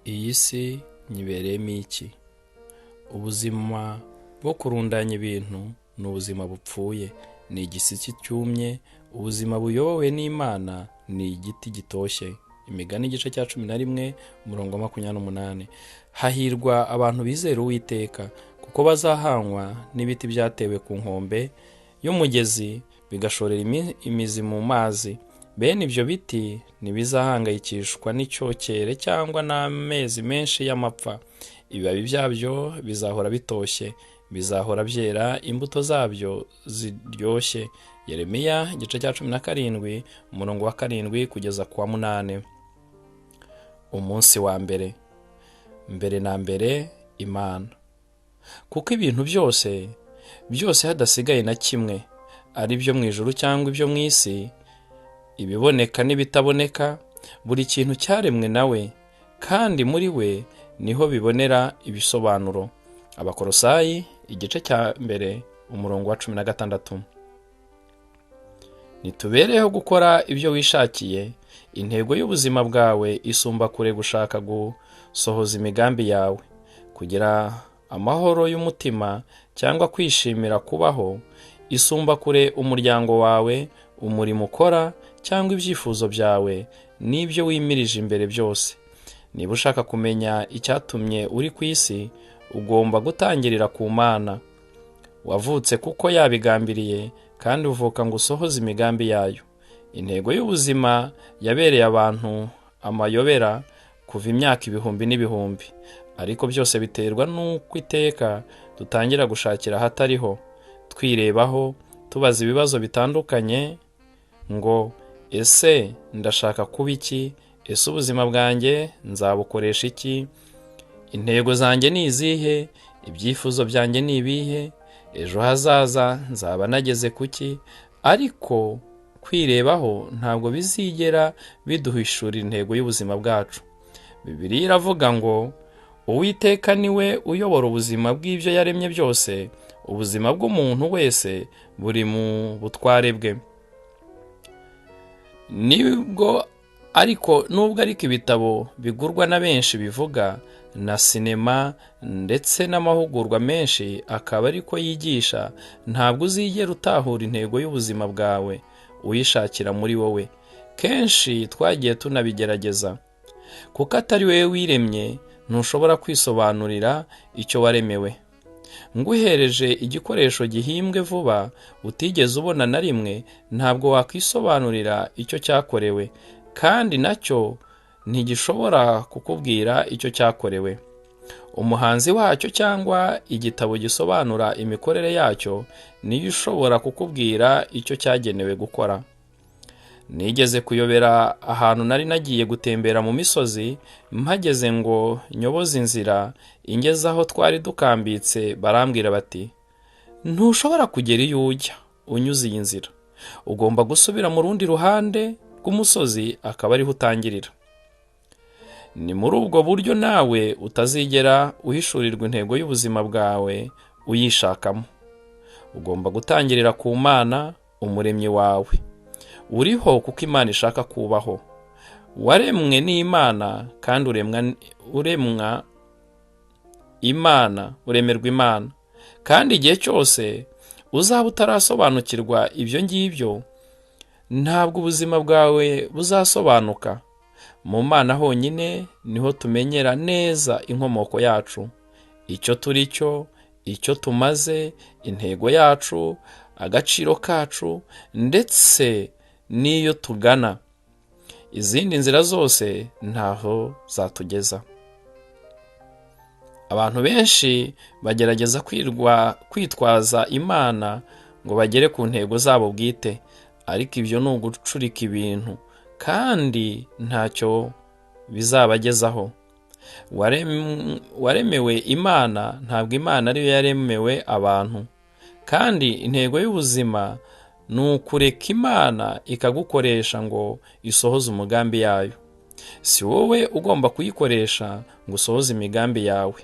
Iyi si nyibereyemo iki? Ubuzima bwo kurundanya ibintu ni ubuzima bupfuye, ni igisiki cyumye. Ubuzima buyobowe n'Imana ni igiti gitoshye. Imigani igice cya 11 umurongo 28. Hahirwa abantu bizera Uwiteka, kuko bazahanywa n'ibiti byatewe ku nkombe y'umugezi bigashorera imizi mu mazi. Bene ibyo biti ntibizahangayikishwa n'icyokere cyangwa n'amezi menshi y'amapfa. Ibibabi byabyo bizahora bitoshye, bizahora byera, imbuto zabyo ziryoshye. Yeremiya igice cya 17 umurongo wa 7 kugeza ku wa 8. Umunsi wa mbere. Mbere Nambere Imana. Kuko ibintu byose hadasigaye na kimwe, ari byo mu ijuru cyangwa ibyo mu isi, ibiboneka n'ibitaboneka, buri kintu cyaremwe nawe, kandi muri we niho bibonera ibisobanuro. Abakolosayi igice cya mbere umurongo wa 16. Nitubereho gukora ibyo wishakiye. Intego y'ubuzima bwawe isumba kure gushaka gusohoza imigambi yawe. Kugira amahoro y'umutima cyangwa kwishimira kubaho isumba kure umuryango wawe, umurimo ukora cyangwa ibyifuzo byawe n'ibyo wimirije imbere byose. Niba ushaka kumenya icyatumye uri ku isi, ugomba gutangirira ku Mana. Wavutse kuko yabigambiriye, kandi uvuka ngo usohoze imigambi yayo. Intego y'ubuzima yabereye abantu amayobera kuva imyaka ibihumbi n'ibihumbi, ariko byose biterwa n'uko iteka dutangira gushakira ahatariho, twirebaho, tubaza ibibazo bitandukanye ngo ese ndashaka kuba iki? Ese ubuzima bwanjye nzabukoresha iki? Intego zanjye ni izihe? Ibyifuzo byanjye ni ibihe? Ejo hazaza nzaba nageze kuki? Ariko kwirebaho ntabwo bizigera biduhishura intego y'ubuzima bwacu. Bibiliya iravuga ngo Uwiteka niwe uyobora ubuzima bw'ibyo yaremye byose. Ubuzima bw'umuntu wese buri mu butware bwe. Nubwo ariko ibitabo bigurwa na benshi bivuga, na sinema ndetse n'amahugurwa menshi akaba ariko yigisha, ntabwo uzigera utahura intego y'ubuzima bwawe uyishakira muri wowe. Kenshi twagiye tunabigerageza. Kuko atari wowe wiremye, ntushobora kwisobanurira icyo waremewe. Nguhereje igikoresho gihimbwe vuba utigeze ubona na rimwe, ntabwo wakwisobanurira icyo cyakorewe, kandi nacyo ntigishobora kukubwira icyo cyakorewe. Umuhanzi wacyo cyangwa igitabo gisobanura imikorere yacyo niyo ushobora kukubwira icyo cyagenewe gukora. Nigeze kuyobera ahantu nari nagiye gutembera mu misozi, mpageze ngo nyoboze inzira ingeze aho twari dukambitse, barambwira bati, ntushobora kugera iyo ujya unyuze iyi nzira, ugomba gusubira mu rundi ruhande rw'umusozi akaba ariho utangirira. Ni muri ubwo buryo nawe utazigera uhishurirwa intego y'ubuzima bwawe uyishakamo. Ugomba gutangirira ku Mana, umuremyi wawe. Uriho kuko Imana ishaka kubaho. Waremwe n'Imana kandi uremerwa Imana. Kandi igihe cyose uzaba utarasobanukirwa ibyo ngibyo, ntabwo ubuzima bwawe buzasobanuka. Mu Mana honyine niho tumenyera neza inkomoko yacu, icyo turi cyo, icyo tumaze, intego yacu, agaciro kacu, ndetse n'iyo tugana. Izindi nzira zose ntaho zatugeza. Abantu benshi bagerageza kwitwaza Imana ngo bagere ku ntego zabo bwite, ariko ibyo ni ugucurika ibintu, kandi ntacyo bizabagezaho. Waremewe Imana, ntabwo Imana ariyo yaremewe abantu. Kandi intego y'ubuzima ni ukureka Imana ikagukoresha ngo isohoze umugambi yayo. Si wowe ugomba kuyikoresha ngo usohoze imigambi yawe.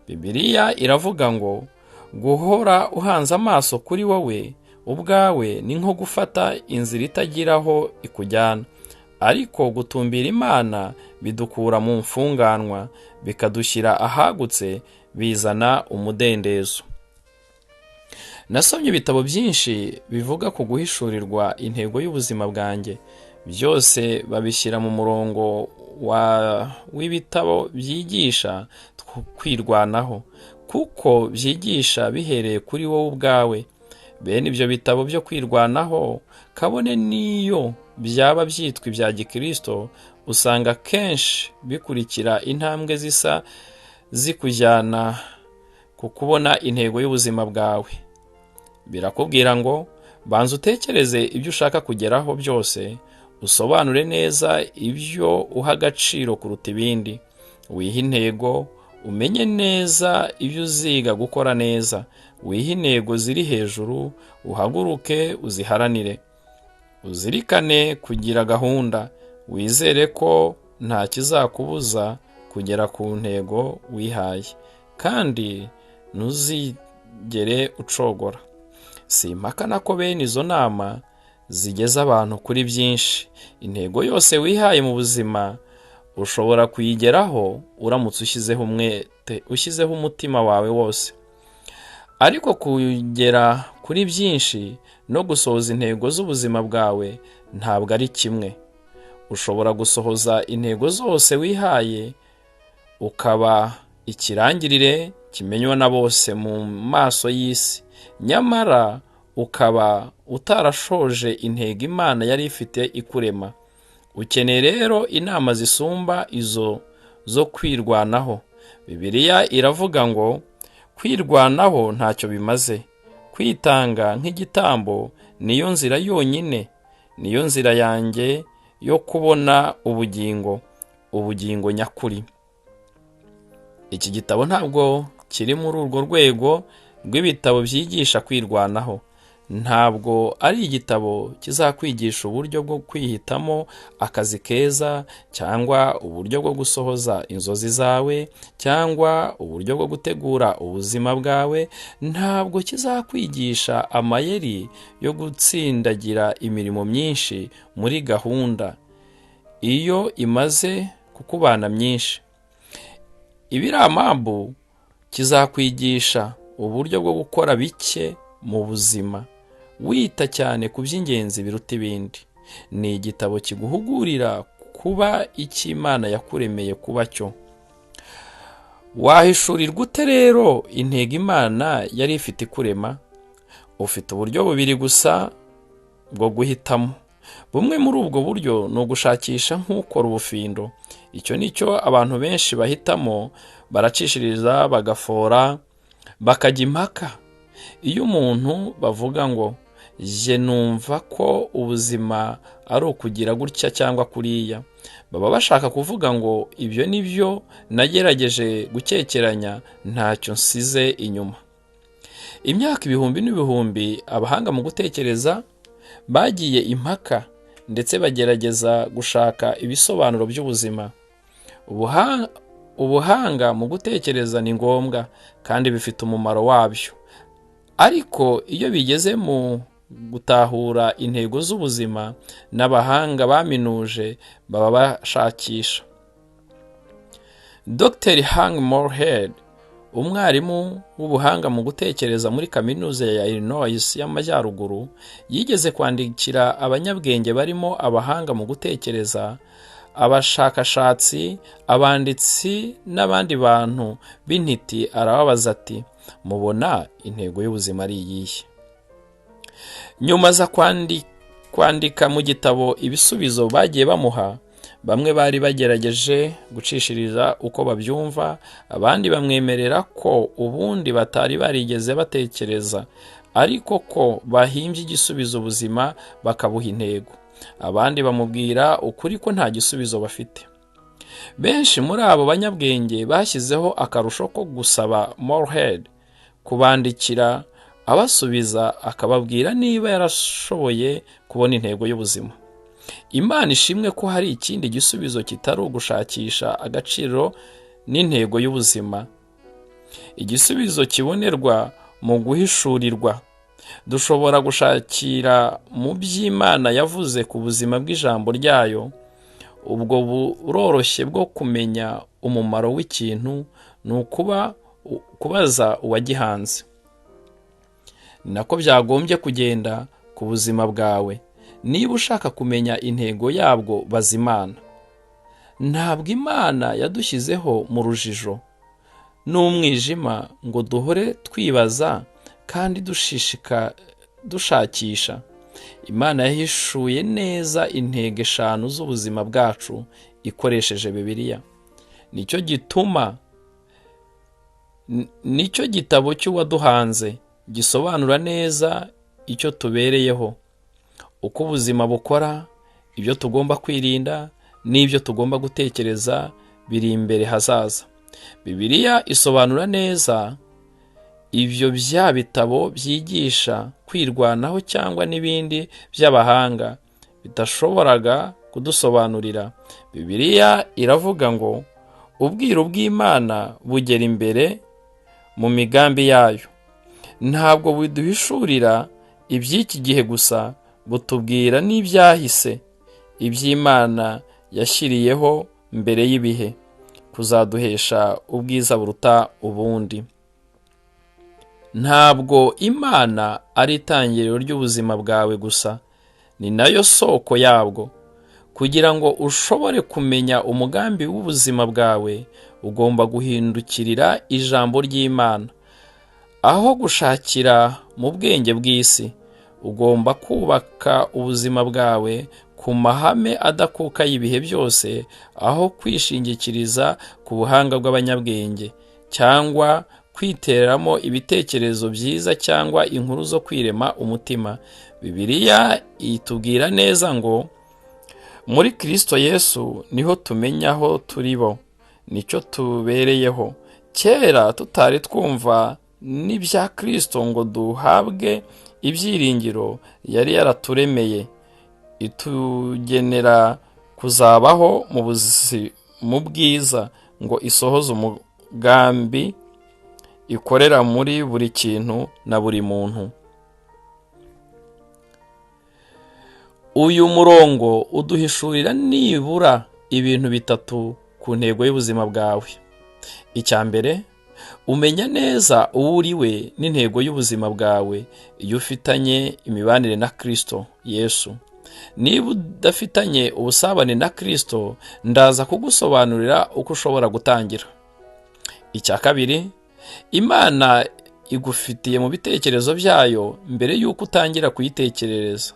Bibiliya iravuga ngo guhora uhanze amaso kuri wowe ubwawe ni nko gufata inzira itagira aho ikujyana, ariko gutumbira Imana bidukura mu mfunganwa, bikadushyira ahagutse, bizana umudendezo. Nasomye ibitabo byinshi bivuga ku guhishurirwa intego y'ubuzima bwanjye. Byose babishyira mu murongo w'ibitabo byigisha kwirwanaho, kuko byigisha bihereye kuri wowe ubwawe. Bene ibyo bitabo byo kwirwanaho, kabone n'iyo byaba byitwa ibya Gikristo, usanga kenshi bikurikira intambwe zisa zikujyana ku kubona intego y'ubuzima bwawe. Birakubwira ngo banza utekereze ibyo ushaka kugeraho byose, usobanure neza ibyo uha agaciro kuruta ibindi, wihe intego, umenye neza ibyo uziga gukora neza, wihe intego ziri hejuru, uhaguruke uziharanire. Uzirikane kugira gahunda, wizere ko nta kizakubuza kugera ku ntego wihaye, kandi ntuzigere ucogora. Simpakana ko bene izo nama zigeza abantu kuri byinshi. Intego yose wihaye mu buzima ushobora kuyigeraho uramutse ushyizeho umwete, ushyizeho umutima wawe wose. Ariko kugera kuri byinshi no gusohoza intego z'ubuzima bwawe ntabwo ari kimwe. Ushobora gusohoza intego zose wihaye ukaba ikirangirire kimenywa na bose mu maso y'isi, nyamara ukaba utarashoje intego Imana yari ifite ikurema. Ukeneye rero inama zisumba izo zo kwirwanaho. Bibiliya iravuga ngo kwirwanaho ntacyo bimaze. Kwitanga nk'igitambo niyo nzira yonyine, niyo nzira yanjye yo kubona ubugingo nyakuri. Iki gitabo ntabwo kiri muri urwo rwego rw'ibitabo byigisha kwirwanaho. Ntabwo ari igitabo kizakwigisha uburyo bwo kwihitamo akazi keza, cyangwa uburyo bwo gusohoza inzozi zawe, cyangwa uburyo bwo gutegura ubuzima bwawe. Ntabwo kizakwigisha amayeri yo gutsindagira imirimo myinshi muri gahunda iyo imaze kukubana myinshi. Ibiramambu kizakwigisha uburyo bwo gukora bike mu buzima, wita cyane ku by'ingenzi biruta ibindi. Ni igitabo kiguhugurira kuba icyo Imana yakuremeye kuba cyo. Wahishurirwa ute rero intego Imana yari ifite ikurema? Ufite uburyo bubiri gusa bwo guhitamo. Bumwe muri ubwo buryo ni ugushakisha nk'ukora ubufindo. Icyo nicyo abantu benshi bahitamo, baracishiriza, bagafora, bakajya impaka. Iyo umuntu bavuga ngo je numva ko ubuzima ari ukugira gutya cyangwa kuriya, baba bashaka kuvuga ngo ibyo nibyo nagerageje gukekeranya, ntacyo nsize inyuma. Imyaka ibihumbi n'ibihumbi abahanga mu gutekereza bagiye impaka, ndetse bagerageza gushaka ibisobanuro by'ubuzima. Ubuhanga mu gutekereza ni ngombwa kandi bifite umumaro wabyo, ariko iyo bigeze mu gutahura intego z'ubuzima, n'abahanga baminuje baba bashakisha. Dr. Hang Moorhead, umwarimu w'ubuhanga mu gutekereza muri kaminuza ya Illinois y'Amajyaruguru, yigeze kwandikira abanyabwenge barimo abahanga mu gutekereza, abashakashatsi, abanditsi n'abandi bantu b'intiti, arababaza ati, mubona intego y'ubuzima ari iyihe? Nyuma aza kwandika mu gitabo ibisubizo bagiye bamuha. Bamwe bari bagerageje gucishiriza uko babyumva, abandi bamwemerera ko ubundi batari barigeze batekereza, ariko ko bahimbye igisubizo ubuzima bakabuha intego. Abandi bamubwira ukuri ko nta gisubizo bafite. Benshi muri abo banyabwenge bashyizeho akarusho ko gusaba Moorhead kubandikira abasubiza, akababwira niba yarashoboye kubona intego y'ubuzima. Imana ishimwe ko hari ikindi gisubizo kitari ugushakisha agaciro n'intego y'ubuzima. Igisubizo kibonerwa mu guhishurirwa. Dushobora gushakira mu by'Imana yavuze ku buzima bw'ijambo ryayo. ubwo buroroshye bwo kumenya umumaro w'ikintu ni kubaza uwagihanze. Ni nako byagombye kugenda ku buzima bwawe. Niba ushaka kumenya intego yabwo, baza Imana. Ntabwo Imana yadushyizeho mu rujijo n'umwijima ngo duhore twibaza kandi dushakisha. Imana yahishuye neza intego 5 z'ubuzima bwacu ikoresheje Bibiliya. Nicyo gitabo cy'uwaduhanze gisobanura neza icyo tubereyeho, uko ubuzima bukora, ibyo tugomba kwirinda n'ibyo tugomba gutekereza biri imbere hazaza. Bibiliya isobanura neza ibyo bya bitabo byigisha kwirwanaho cyangwa n'ibindi by'abahanga bitashoboraga kudusobanurira. Bibiliya iravuga ngo ubwiru bw'Imana bugera imbere mu migambi yayo. Ntabwo buduhishurira iby'iki gihe gusa, butubwira n'ibyahise, iby'Imana yashyiriyeho mbere y'ibihe, kuzaduhesha ubwiza buruta ubundi. Ntabwo Imana ari itangiriro ry'ubuzima bwawe gusa, ni nayo soko yabwo. Kugira ngo ushobore kumenya umugambi w'ubuzima bwawe, ugomba guhindukirira ijambo ry'Imana. Aho gushakira mu bwenge bw'isi, ugomba kubaka ubuzima bwawe ku mahame adakuka y'ibihe byose, aho kwishingikiriza ku buhanga bw'abanyabwenge cyangwa kwiteramo ibitekerezo byiza cyangwa inkuru zo kwirema umutima. Bibiliya itubwira neza ngo muri Kristo Yesu niho tumenya aho turi bo, nicyo tubereyeho. Kera tutari twumva n'ibya Kristo ngo duhabwe ibyiringiro yari yaraturemeye, itugenera kuzabaho mu bwiza ngo isohoze umugambi ikorera muri buri kintu na buri muntu. Uyu murongo uduhishurira nibura ibintu 3 ku ntego y'ubuzima bwawe. Icya mbere, umenya neza uwo uriwe n'intego y'ubuzima bwawe iyo ufitanye imibanire na Kristo Yesu. Niba udafitanye ubusabane na Kristo, ndaza kugusobanurira uko ushobora gutangira. Icya kabiri, Imana igufitiye mu bitekerezo byayo mbere y'uko utangira kuyitekerereza.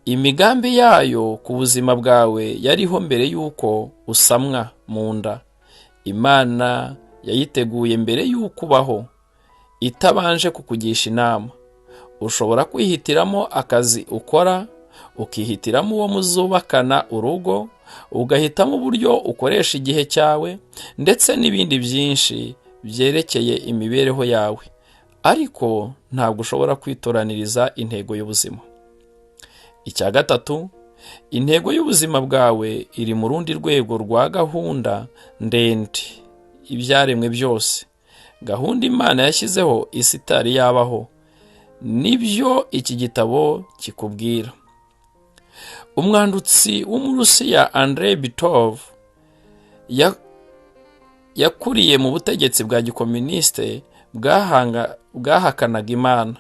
Imigambi yayo ku buzima bwawe yariho mbere y'uko usamwa mu nda. Imana yayiteguye mbere y'uko ubaho, itabanje kukugisha inama. Ushobora kwihitiramo akazi ukora, ukihitiramo uwo muzubakana urugo, ugahitamo uburyo ukoresha igihe cyawe, ndetse n'ibindi byinshi byerekeye imibereho yawe. Ariko ntabwo ushobora kwitoraniriza intego y'ubuzima. Icya gatatu, intego y'ubuzima bwawe iri mu rundi rwego rwa gahunda ndende ibyaremwe byose. Gahunda Imana yashyizeho isi itari yabaho. Nibyo iki gitabo kikubwira. Umwanditsi w'Umurusiya Andrei Bitov yakuriye mu butegetsi bwa gikomuniste bwahakanaga Imana,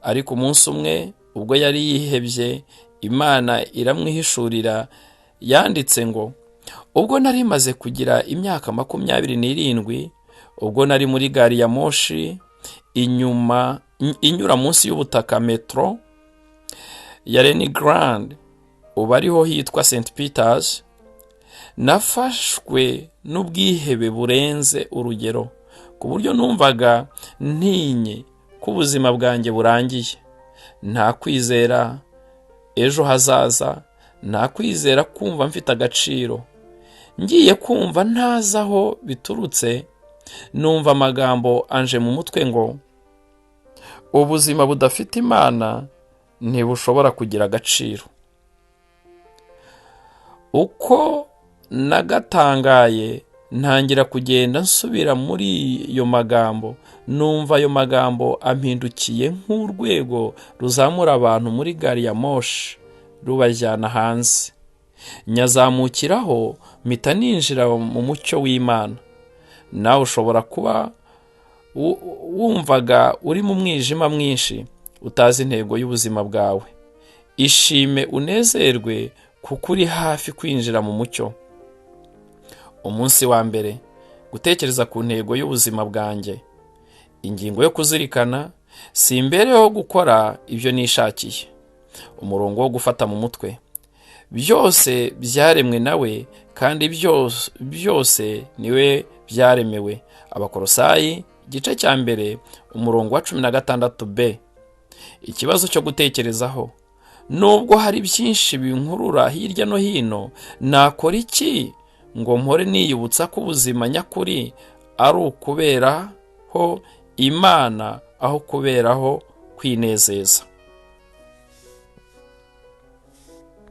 ariko umunsi umwe ubwo yari yihebye, Imana iramwihishurira. Yanditse ngo, ubwo nari maze kugira imyaka 27, ubwo nari muri gari ya moshi inyura munsi y'ubutaka metro ya Leningrad, ubu ariho hitwa St Peters, nafashwe n'ubwihebe burenze urugero, ku buryo numvaga ntinye ko ubuzima bwanjye burangiye. Nta kwizera ejo hazaza, nta kwizera kumva mfite agaciro. Ngiye kumva ntazi aho biturutse, numva amagambo anje mu mutwe ngo ubuzima budafite Imana ntibushobora kugira agaciro. Uko nagatangaye, ntangira kugenda nsubira muri iyo magambo, numva ayo magambo ampindukiye nk'urwego ruzamura abantu muri gari ya moshi rubajyana hanze. nyazamukiraho mpita ninjira mu mucyo w'Imana. Nawe ushobora kuba wumvaga uri mu mwijima mwinshi utazi intego y'ubuzima bwawe. Ishime unezerwe kuko uri hafi kwinjira mu mucyo. Umunsi wa mbere, gutekereza ku ntego y'ubuzima bwanjye. Ingingo yo kuzirikana: si imbereho gukora ibyo nishakiye. Umurongo wo gufata mu mutwe: byose byaremwe nawe kandi byose niwe byaremewe. Abakolosayi igice cya mbere umurongo wa 16b. Ikibazo cyo gutekerezaho: nubwo hari byinshi binkurura hirya no hino, nakora iki ngo mpore niyibutsa ko ubuzima nyakuri ari ukuberaho Imana aho kuberaho kwinezeza?